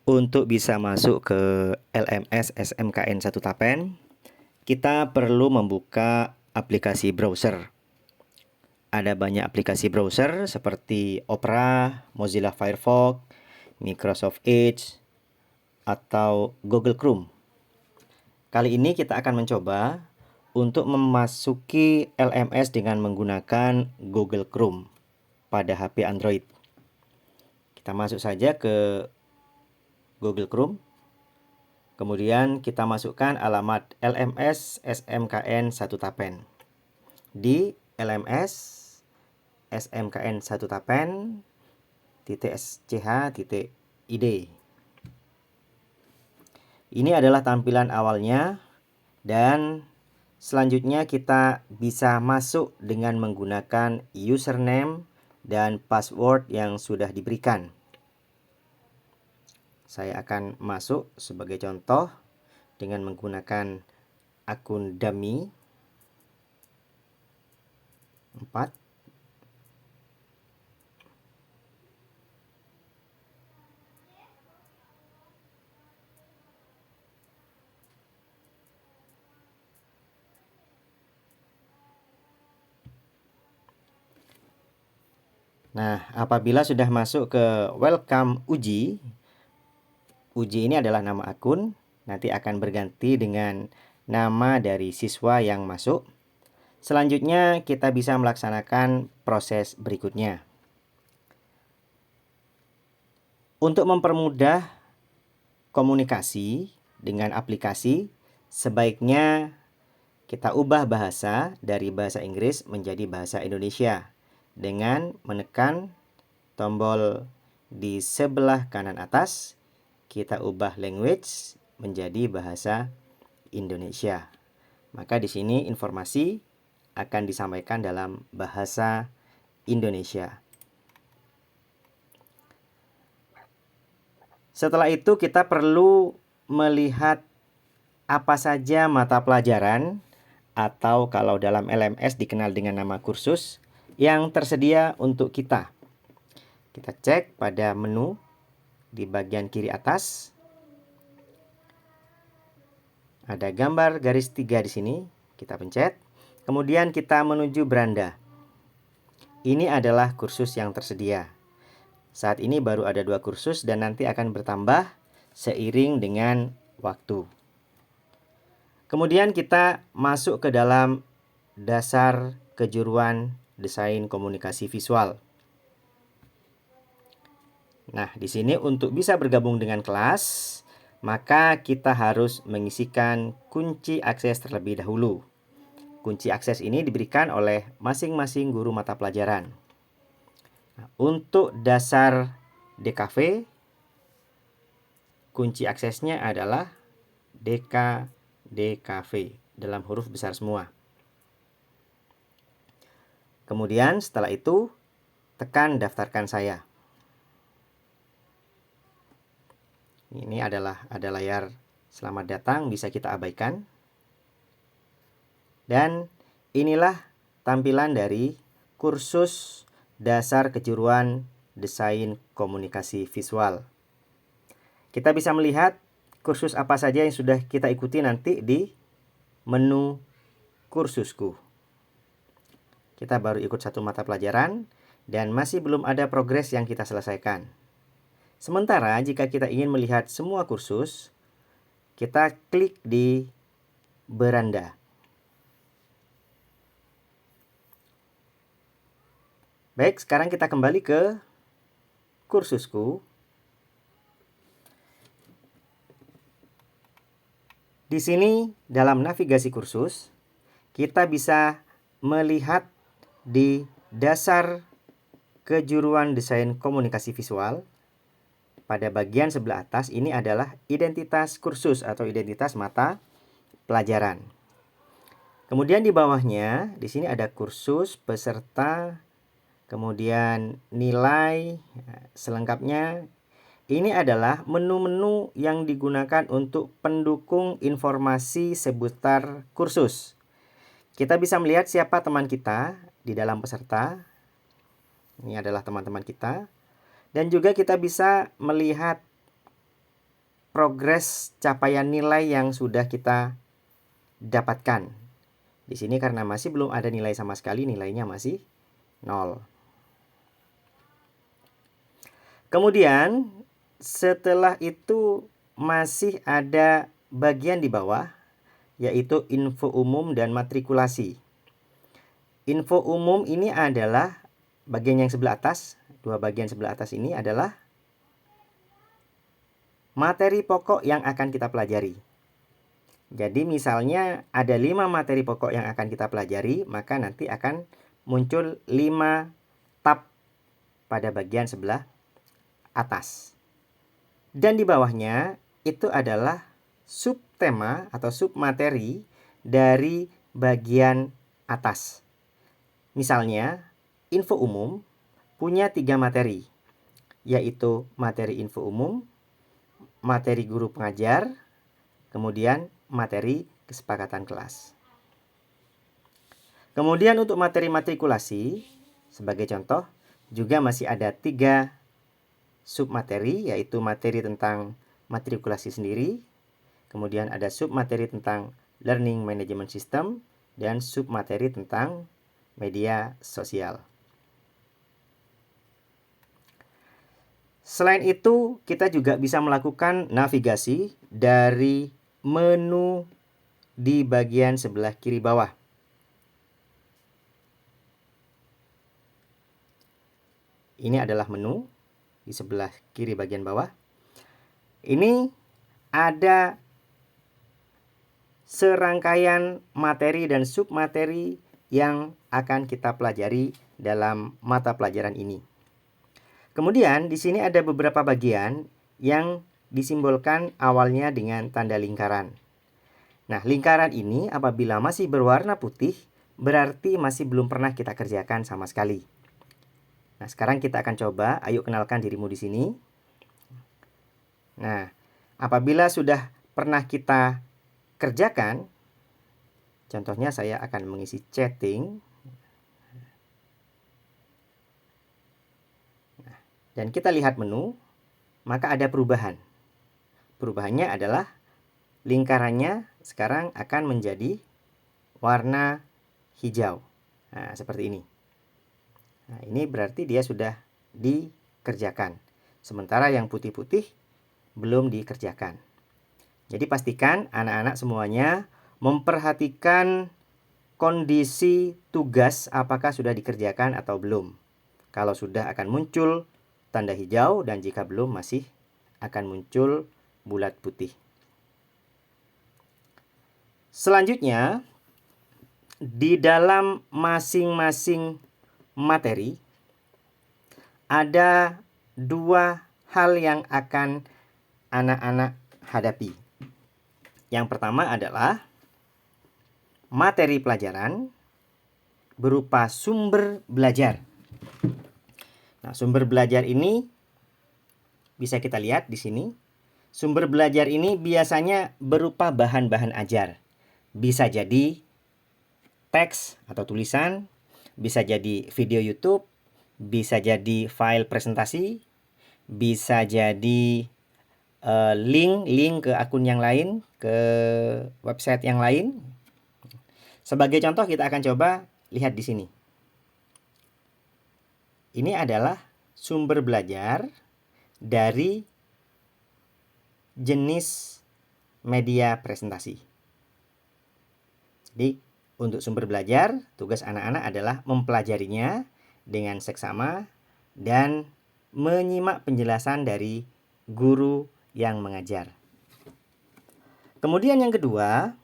Untuk bisa masuk ke LMS SMKN 1 Tapen, kita perlu membuka aplikasi browser. Ada banyak aplikasi browser seperti Opera, Mozilla Firefox, Microsoft Edge, atau Google Chrome. Kali ini kita akan mencoba untuk memasuki LMS dengan menggunakan Google Chrome pada HP Android. Kita masuk saja ke Google Chrome. Kemudian kita masukkan alamat LMS SMKN 1 Tapen. Di LMS SMKN 1 Tapen .sch.id. Ini adalah tampilan awalnya, dan selanjutnya kita bisa masuk dengan menggunakan username dan password yang sudah diberikan. Saya akan masuk sebagai contoh dengan menggunakan akun dummy 4. Nah, apabila sudah masuk ke welcome Uji, Uji ini adalah nama akun, nanti akan berganti dengan nama dari siswa yang masuk. Selanjutnya kita bisa melaksanakan proses berikutnya. Untuk mempermudah komunikasi dengan aplikasi, sebaiknya kita ubah bahasa dari bahasa Inggris menjadi bahasa Indonesia dengan menekan tombol di sebelah kanan atas. Kita ubah language menjadi bahasa Indonesia. Maka di sini informasi akan disampaikan dalam bahasa Indonesia. Setelah itu kita perlu melihat apa saja mata pelajaran, atau kalau dalam LMS dikenal dengan nama kursus, yang tersedia untuk kita. Kita cek pada menu di bagian kiri atas. Ada gambar garis 3 di sini, kita pencet. Kemudian kita menuju beranda. Ini adalah kursus yang tersedia. Saat ini baru ada 2 kursus dan nanti akan bertambah seiring dengan waktu. Kemudian kita masuk ke dalam dasar kejuruan desain komunikasi visual. Nah, di sini untuk bisa bergabung dengan kelas, maka kita harus mengisikan kunci akses terlebih dahulu. Kunci akses ini diberikan oleh masing-masing guru mata pelajaran. Nah, untuk dasar DKV, kunci aksesnya adalah DKV dalam huruf besar semua. Kemudian setelah itu, tekan daftarkan saya. Ini ada layar selamat datang, bisa kita abaikan. Dan inilah tampilan dari kursus dasar kejuruan desain komunikasi visual. Kita bisa melihat kursus apa saja yang sudah kita ikuti nanti di menu kursusku. Kita baru ikut 1 mata pelajaran dan masih belum ada progres yang kita selesaikan. Sementara jika kita ingin melihat semua kursus, kita klik di beranda. Baik, sekarang kita kembali ke kursusku. Di sini dalam navigasi kursus, kita bisa melihat di dasar kejuruan desain komunikasi visual. Pada bagian sebelah atas ini adalah identitas kursus atau identitas mata pelajaran. Kemudian di bawahnya di sini ada kursus, peserta, kemudian nilai selengkapnya. Ini adalah menu-menu yang digunakan untuk pendukung informasi seputar kursus. Kita bisa melihat siapa teman kita di dalam peserta. Ini adalah teman-teman kita. Dan juga kita bisa melihat progres capaian nilai yang sudah kita dapatkan. Di sini karena masih belum ada nilai sama sekali, nilainya masih 0. Kemudian setelah itu masih ada bagian di bawah, yaitu info umum dan matrikulasi. Info umum ini adalah bagian yang sebelah atas. Dua bagian sebelah atas ini adalah materi pokok yang akan kita pelajari. Jadi misalnya ada 5 materi pokok yang akan kita pelajari, maka nanti akan muncul 5 tab pada bagian sebelah atas. Dan di bawahnya itu adalah subtema atau submateri dari bagian atas. Misalnya, info umum punya 3 materi, yaitu materi info umum, materi guru pengajar, kemudian materi kesepakatan kelas. Kemudian untuk materi matrikulasi, sebagai contoh, juga masih ada 3 submateri, yaitu materi tentang matrikulasi sendiri, kemudian ada submateri tentang learning management system, dan submateri tentang media sosial. Selain itu, kita juga bisa melakukan navigasi dari menu di bagian sebelah kiri bawah. Ini adalah menu di sebelah kiri bagian bawah. Ini ada serangkaian materi dan submateri yang akan kita pelajari dalam mata pelajaran ini. Kemudian di sini ada beberapa bagian yang disimbolkan awalnya dengan tanda lingkaran. Nah, lingkaran ini apabila masih berwarna putih, berarti masih belum pernah kita kerjakan sama sekali. Nah, sekarang kita akan coba, ayo kenalkan dirimu di sini. Nah, apabila sudah pernah kita kerjakan, contohnya saya akan mengisi chatting. Nah, dan kita lihat menu, maka ada perubahan. Perubahannya adalah lingkarannya sekarang akan menjadi warna hijau. Nah, seperti ini. Nah, ini berarti dia sudah dikerjakan. Sementara yang putih-putih belum dikerjakan. Jadi pastikan anak-anak semuanya memperhatikan kondisi tugas apakah sudah dikerjakan atau belum. Kalau sudah akan muncul tanda hijau, dan jika belum masih akan muncul bulat putih. Selanjutnya, di dalam masing-masing materi ada 2 hal yang akan anak-anak hadapi. Yang pertama adalah materi pelajaran berupa sumber belajar. Nah, sumber belajar ini bisa kita lihat di sini. Sumber belajar ini biasanya berupa bahan-bahan ajar. Bisa jadi teks atau tulisan, bisa jadi video YouTube, bisa jadi file presentasi, bisa jadi link ke akun yang lain, ke website yang lain. Sebagai contoh kita akan coba lihat di sini. Ini adalah sumber belajar dari jenis media presentasi. Jadi untuk sumber belajar, tugas anak-anak adalah mempelajarinya dengan seksama dan menyimak penjelasan dari guru yang mengajar. Kemudian yang kedua,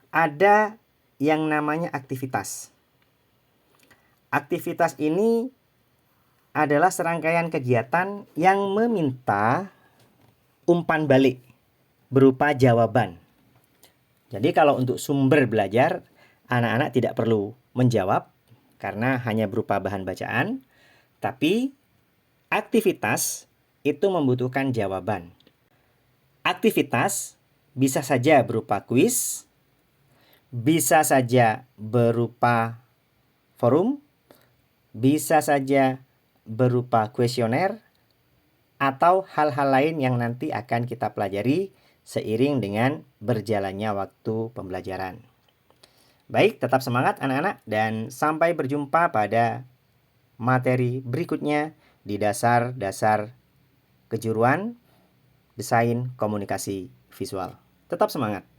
ada yang namanya aktivitas. Aktivitas ini adalah serangkaian kegiatan yang meminta umpan balik berupa jawaban. Jadi kalau untuk sumber belajar, anak-anak tidak perlu menjawab karena hanya berupa bahan bacaan, tapi aktivitas itu membutuhkan jawaban. Aktivitas bisa saja berupa kuis, bisa saja berupa forum, bisa saja berupa kuesioner, atau hal-hal lain yang nanti akan kita pelajari seiring dengan berjalannya waktu pembelajaran. Baik, tetap semangat anak-anak dan sampai berjumpa pada materi berikutnya di dasar-dasar kejuruan desain komunikasi visual. Tetap semangat.